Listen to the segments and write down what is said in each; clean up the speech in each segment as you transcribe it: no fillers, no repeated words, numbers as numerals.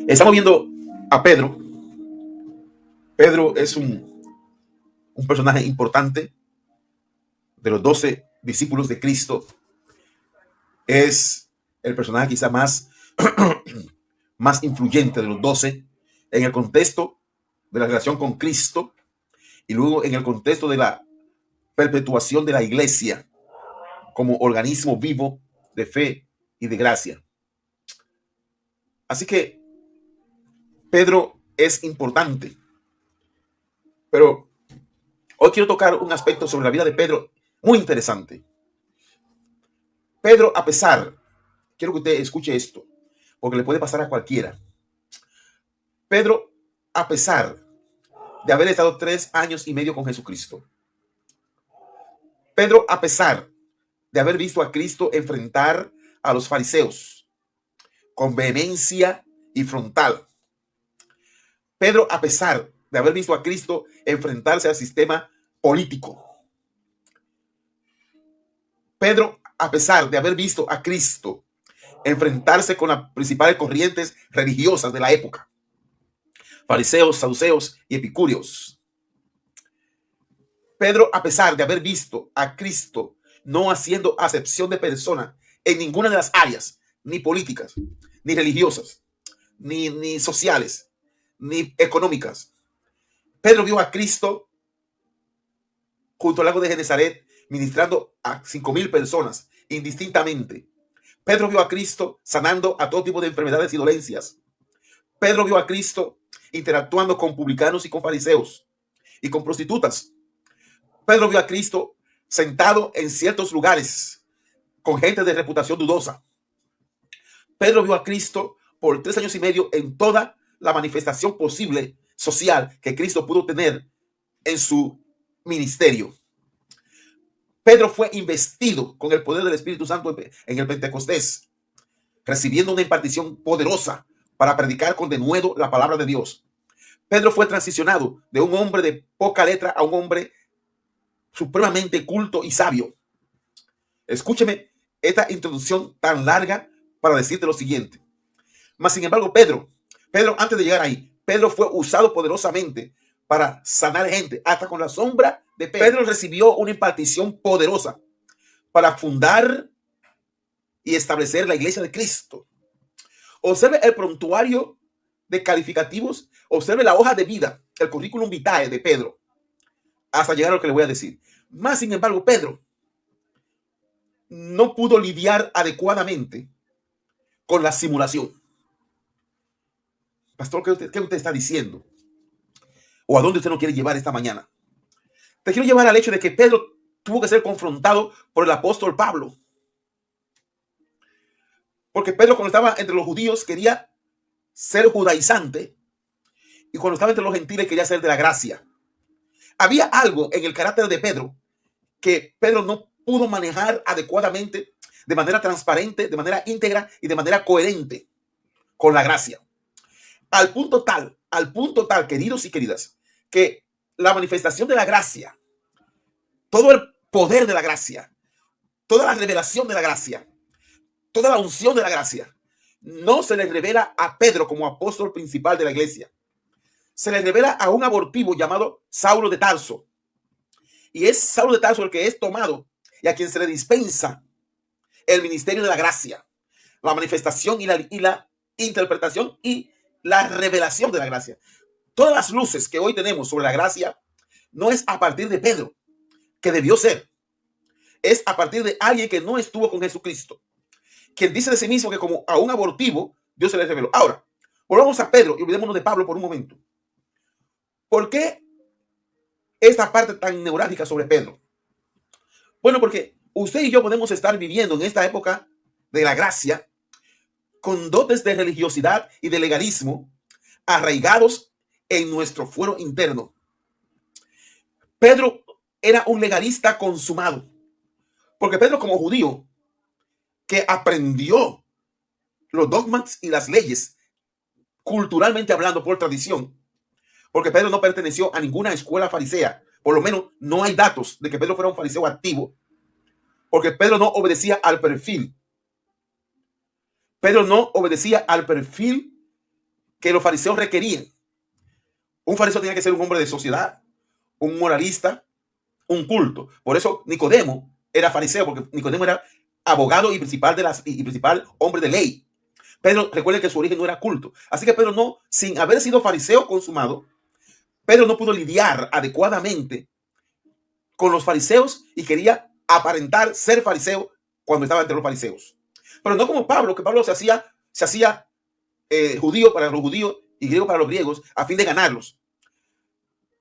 Estamos viendo a Pedro. Pedro es un personaje importante de los 12 discípulos de Cristo. Es el personaje quizá más influyente de los 12 en el contexto de la relación con Cristo y luego en el contexto de la perpetuación de la iglesia como organismo vivo de fe y de gracia. Así que Pedro es importante, pero hoy quiero tocar un aspecto sobre la vida de Pedro muy interesante. Pedro, quiero que usted escuche esto, porque le puede pasar a cualquiera. Pedro, a pesar de haber estado 3 años y medio con Jesucristo, Pedro, a pesar de haber visto a Cristo enfrentar a los fariseos con vehemencia y frontal, Pedro, a pesar de haber visto a Cristo enfrentarse al sistema político, Pedro, a pesar de haber visto a Cristo enfrentarse con las principales corrientes religiosas de la época, fariseos, saduceos y epicúreos, Pedro, a pesar de haber visto a Cristo no haciendo acepción de persona en ninguna de las áreas, ni políticas, ni religiosas, ni sociales, ni económicas, Pedro vio a Cristo junto al lago de Genesaret ministrando a 5,000 personas indistintamente. Pedro vio a Cristo sanando a todo tipo de enfermedades y dolencias. Pedro vio a Cristo interactuando con publicanos y con fariseos y con prostitutas. Pedro vio a Cristo sentado en ciertos lugares con gente de reputación dudosa. Pedro vio a Cristo por 3 años y medio en toda la manifestación posible social que Cristo pudo tener en su ministerio. Pedro fue investido con el poder del Espíritu Santo en el Pentecostés, recibiendo una impartición poderosa para predicar con denuedo la palabra de Dios. Pedro fue transicionado de un hombre de poca letra a un hombre supremamente culto y sabio. Escúcheme esta introducción tan larga para decirte lo siguiente. Mas, sin embargo, Pedro, antes de llegar ahí, Pedro fue usado poderosamente para sanar gente, hasta con la sombra de Pedro recibió una impartición poderosa para fundar y establecer la iglesia de Cristo. Observe el prontuario de calificativos, observe la hoja de vida, el currículum vitae de Pedro, hasta llegar a lo que le voy a decir. Más sin embargo, Pedro no pudo lidiar adecuadamente con la simulación. Pastor, ¿qué usted está diciendo? ¿O a dónde usted no quiere llevar esta mañana? Te quiero llevar al hecho de que Pedro tuvo que ser confrontado por el apóstol Pablo. Porque Pedro, cuando estaba entre los judíos, quería ser judaizante, y cuando estaba entre los gentiles quería ser de la gracia. Había algo en el carácter de Pedro que Pedro no pudo manejar adecuadamente, de manera transparente, de manera íntegra y de manera coherente con la gracia. Al punto tal, queridos y queridas, que la manifestación de la gracia, todo el poder de la gracia, toda la revelación de la gracia, toda la unción de la gracia, no se le revela a Pedro como apóstol principal de la iglesia. Se le revela a un abortivo llamado Saulo de Tarso. Y es Saulo de Tarso el que es tomado y a quien se le dispensa el ministerio de la gracia, la manifestación y la interpretación y la revelación de la gracia. Todas las luces que hoy tenemos sobre la gracia no es a partir de Pedro, que debió ser. Es a partir de alguien que no estuvo con Jesucristo, quien dice de sí mismo que como a un abortivo Dios se le reveló. Ahora, volvamos a Pedro y olvidémonos de Pablo por un momento. ¿Por qué esta parte tan neurálgica sobre Pedro? Bueno, porque usted y yo podemos estar viviendo en esta época de la gracia con dotes de religiosidad y de legalismo arraigados en nuestro fuero interno. Pedro era un legalista consumado, porque Pedro, como judío que aprendió los dogmas y las leyes culturalmente hablando por tradición, porque Pedro no perteneció a ninguna escuela farisea, por lo menos no hay datos de que Pedro fuera un fariseo activo, porque Pedro no obedecía al perfil. Pedro no obedecía al perfil que los fariseos requerían. Un fariseo tenía que ser un hombre de sociedad, un moralista, un culto. Por eso Nicodemo era fariseo, porque Nicodemo era abogado y principal hombre de ley. Pedro, recuerden que su origen no era culto. Así que Pedro no, sin haber sido fariseo consumado, Pedro no pudo lidiar adecuadamente con los fariseos y quería aparentar ser fariseo cuando estaba entre los fariseos. Pero no como Pablo, que Pablo se hacía judío para los judíos y griego para los griegos a fin de ganarlos.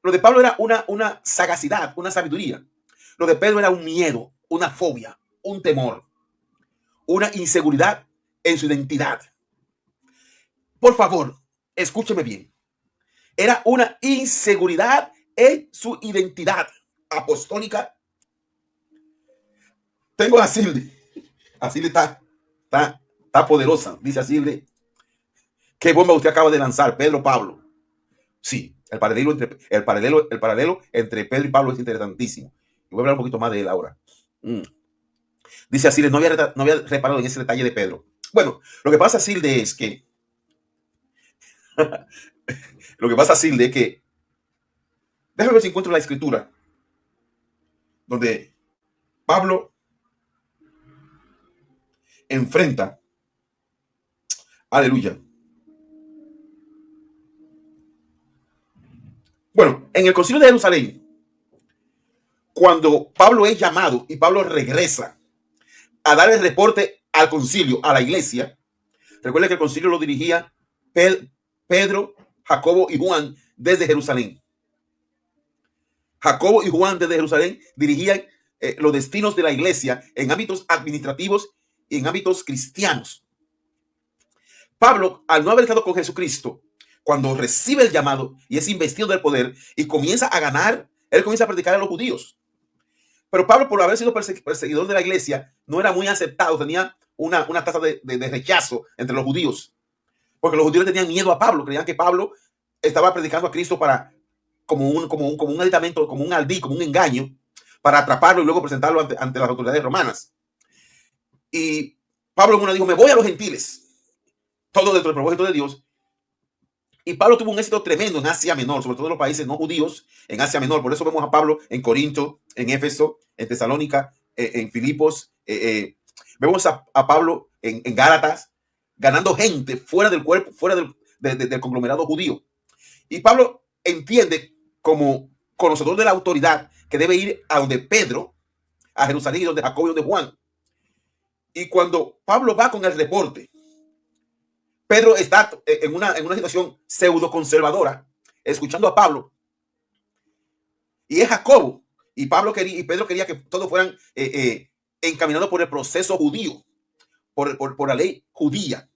Lo de Pablo era una sagacidad, una sabiduría. Lo de Pedro era un miedo, una fobia, un temor, una inseguridad en su identidad. Por favor, escúcheme bien. Era una inseguridad en su identidad apostólica. Tengo a Silde. A Silde está poderosa. Dice a Silde, ¿qué bomba usted acaba de lanzar, Pedro Pablo? Sí, el paralelo entre Pedro y Pablo es interesantísimo. Y voy a hablar un poquito más de él ahora. Dice a Silde, no había reparado en ese detalle de Pedro. Bueno, lo que pasa, Silde, es que déjame ver si encuentro la escritura donde Pablo enfrenta, aleluya. Bueno, en el concilio de Jerusalén, cuando Pablo es llamado y Pablo regresa a dar el reporte al concilio, a la iglesia, recuerden que el concilio lo dirigía Pedro, Jacobo y Juan desde Jerusalén. Jacobo y Juan desde Jerusalén dirigían los destinos de la iglesia en ámbitos administrativos y en ámbitos cristianos. Pablo, al no haber estado con Jesucristo, cuando recibe el llamado y es investido del poder y comienza a ganar, él comienza a predicar a los judíos. Pero Pablo, por haber sido perseguidor de la iglesia, no era muy aceptado, tenía una tasa de rechazo entre los judíos, porque los judíos tenían miedo a Pablo, creían que Pablo estaba predicando a Cristo como un aditamento, como un aldí, como un engaño, para atraparlo y luego presentarlo ante las autoridades romanas. Y Pablo en una dijo, me voy a los gentiles, todo dentro del propósito de Dios. Y Pablo tuvo un éxito tremendo en Asia Menor, sobre todo en los países no judíos, en Asia Menor. Por eso vemos a Pablo en Corinto, en Éfeso, en Tesalónica, en Filipos. Vemos a Pablo en Gálatas, ganando gente fuera del cuerpo, fuera del conglomerado judío. Y Pablo entiende como conocedor de la autoridad que debe ir a donde Pedro, a Jerusalén, y donde Jacobo y donde Juan. Y cuando Pablo va con el reporte, Pedro está en una situación pseudo conservadora, escuchando a Pablo. Y es Jacobo. Y Pedro quería que todos fueran encaminados por el proceso judío, por la ley judía.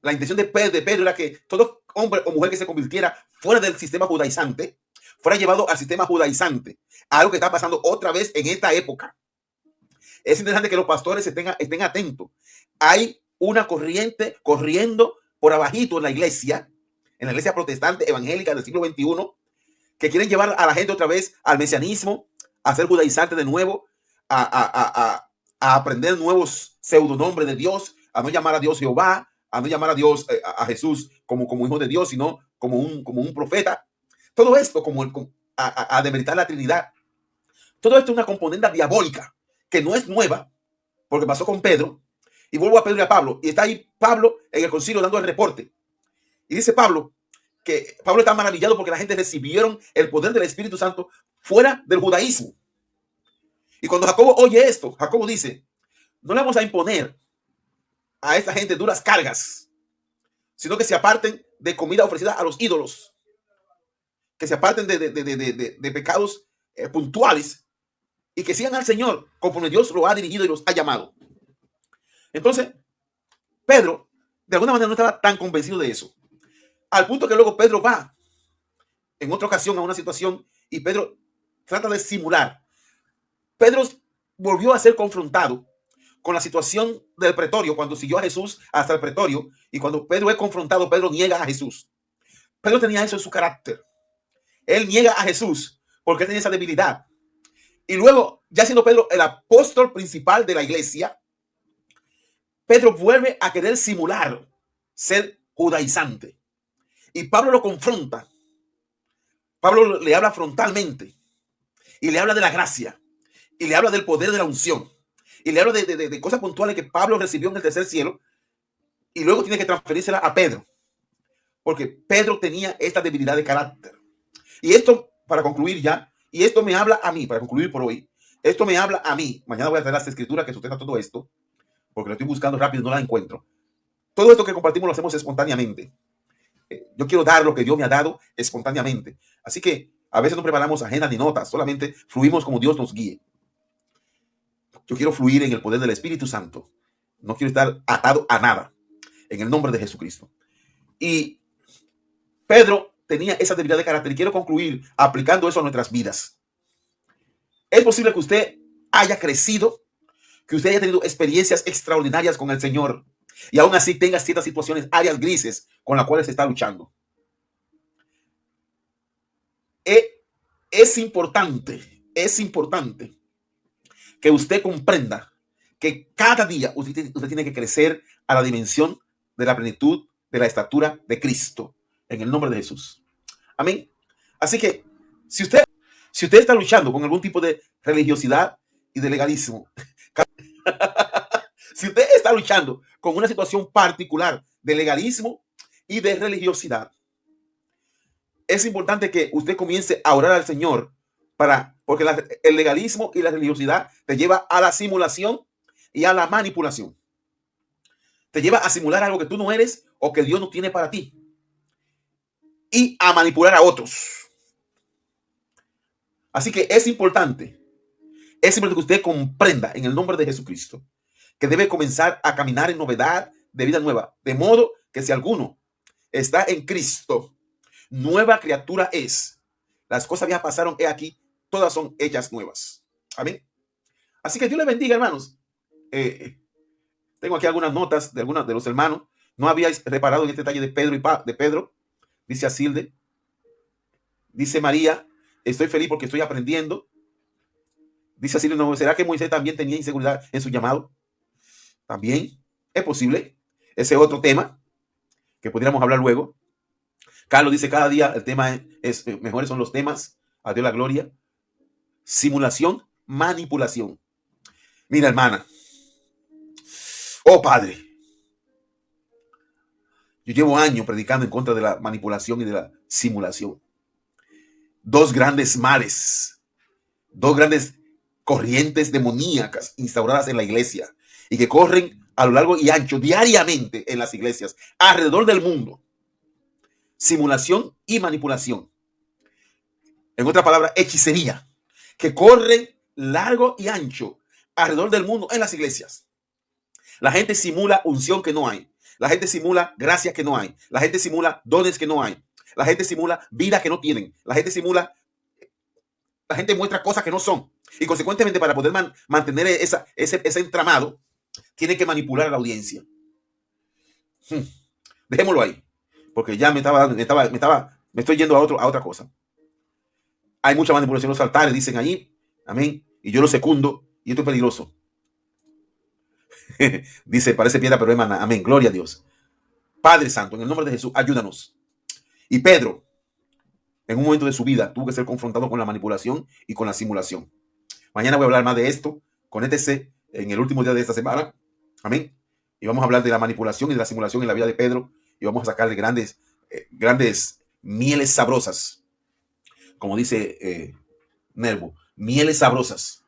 La intención de Pedro era que todo hombre o mujer que se convirtiera fuera del sistema judaizante, fuera llevado al sistema judaizante. Algo que está pasando otra vez en esta época. Es interesante que los pastores estén atentos. Hay una corriente corriendo por abajito en la iglesia protestante evangélica del siglo XXI, que quieren llevar a la gente otra vez al mesianismo, a ser judaizante de nuevo, a aprender nuevos pseudonombres de Dios, a no llamar a Dios Jehová, a no llamar a Dios, a Jesús como hijo de Dios, sino como un profeta. Todo esto a demeritar la Trinidad. Todo esto es una componente diabólica que no es nueva, porque pasó con Pedro. Y vuelvo a Pedro y a Pablo. Y está ahí Pablo en el concilio dando el reporte. Y dice Pablo que Pablo está maravillado porque la gente recibieron el poder del Espíritu Santo fuera del judaísmo. Y cuando Jacobo oye esto, Jacobo dice, no le vamos a imponer a esta gente duras cargas, sino que se aparten de comida ofrecida a los ídolos, que se aparten de pecados puntuales y que sigan al Señor conforme Dios lo ha dirigido y los ha llamado. Entonces, Pedro, de alguna manera, no estaba tan convencido de eso. Al punto que luego Pedro va en otra ocasión a una situación y Pedro trata de simular. Pedro volvió a ser confrontado con la situación del pretorio cuando siguió a Jesús hasta el pretorio. Y cuando Pedro es confrontado, Pedro niega a Jesús. Pedro tenía eso en su carácter. Él niega a Jesús porque él tenía esa debilidad. Y luego, ya siendo Pedro el apóstol principal de la iglesia, Pedro vuelve a querer simular ser judaizante. Y Pablo lo confronta. Pablo le habla frontalmente y le habla de la gracia y le habla del poder de la unción y le habla de cosas puntuales que Pablo recibió en el tercer cielo y luego tiene que transferírsela a Pedro, porque Pedro tenía esta debilidad de carácter. Y esto, para concluir ya, y esto me habla a mí, para concluir por hoy, esto me habla a mí. Mañana voy a traer las escrituras que sustentan todo esto, porque lo estoy buscando rápido y no la encuentro. Todo esto que compartimos lo hacemos espontáneamente. Yo quiero dar lo que Dios me ha dado espontáneamente. Así que a veces no preparamos agendas ni notas, solamente fluimos como Dios nos guíe. Yo quiero fluir en el poder del Espíritu Santo. No quiero estar atado a nada. En el nombre de Jesucristo. Y Pedro tenía esa debilidad de carácter y quiero concluir aplicando eso a nuestras vidas. Es posible que usted haya crecido, que usted haya tenido experiencias extraordinarias con el Señor y aún así tenga ciertas situaciones, áreas grises con las cuales se está luchando. Es importante que usted comprenda que cada día usted tiene que crecer a la dimensión de la plenitud de la estatura de Cristo, en el nombre de Jesús. Amén. Así que si usted está luchando con algún tipo de religiosidad y de legalismo, si usted está luchando con una situación particular de legalismo y de religiosidad, es importante que usted comience a orar al Señor porque el legalismo y la religiosidad te lleva a la simulación y a la manipulación. Te lleva a simular algo que tú no eres o que Dios no tiene para ti y a manipular a otros. Así que es importante que usted comprenda en el nombre de Jesucristo que debe comenzar a caminar en novedad de vida nueva, de modo que si alguno está en Cristo, nueva criatura es. Las cosas viejas pasaron, he aquí, todas son hechas nuevas. Amén. Así que Dios les bendiga, hermanos. Tengo aquí algunas notas de algunos de los hermanos. No habíais reparado en este detalle de Pedro. Dice Asilde. Dice María, estoy feliz porque estoy aprendiendo. Dice Asilde, ¿no será que Moisés también tenía inseguridad en su llamado? También es posible. Ese es otro tema que podríamos hablar luego. Carlos dice, cada día el tema es mejores son los temas. A Dios la gloria. Simulación, manipulación. Mira, hermana. Oh, Padre. Yo llevo años predicando en contra de la manipulación y de la simulación. Dos grandes males. Dos grandes corrientes demoníacas instauradas en la iglesia y que corren a lo largo y ancho diariamente en las iglesias alrededor del mundo. Simulación y manipulación. En otra palabra, hechicería, que corre largo y ancho alrededor del mundo en las iglesias. La gente simula unción que no hay. La gente simula gracia que no hay. La gente simula dones que no hay. La gente simula vida que no tienen. La gente muestra cosas que no son. Y consecuentemente, para poder mantener ese entramado, tiene que manipular a la audiencia. Dejémoslo ahí, porque ya me estoy yendo a otra cosa. Hay mucha manipulación en los altares, dicen ahí. Amén. Y yo lo secundo. Y esto es peligroso. Dice, parece piedra, pero emana. Amén. Gloria a Dios. Padre Santo, en el nombre de Jesús, ayúdanos. Y Pedro, en un momento de su vida, tuvo que ser confrontado con la manipulación y con la simulación. Mañana voy a hablar más de esto. Conéctese en el último día de esta semana. Amén. Y vamos a hablar de la manipulación y de la simulación en la vida de Pedro. Y vamos a sacarle grandes mieles sabrosas. Como dice Nervo, mieles sabrosas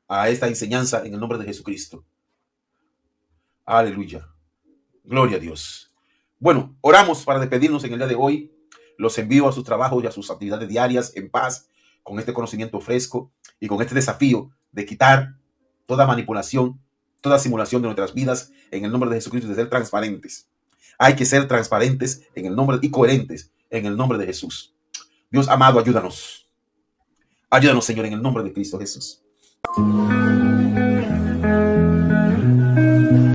a esta enseñanza en el nombre de Jesucristo. Aleluya. Gloria a Dios. Bueno, oramos para despedirnos en el día de hoy. Los envío a sus trabajos y a sus actividades diarias en paz, con este conocimiento fresco y con este desafío de quitar toda manipulación, toda simulación de nuestras vidas en el nombre de Jesucristo y de ser transparentes. Hay que ser transparentes en el nombre y coherentes en el nombre de Jesús. Dios amado, ayúdanos. Ayúdanos, Señor, en el nombre de Cristo Jesús.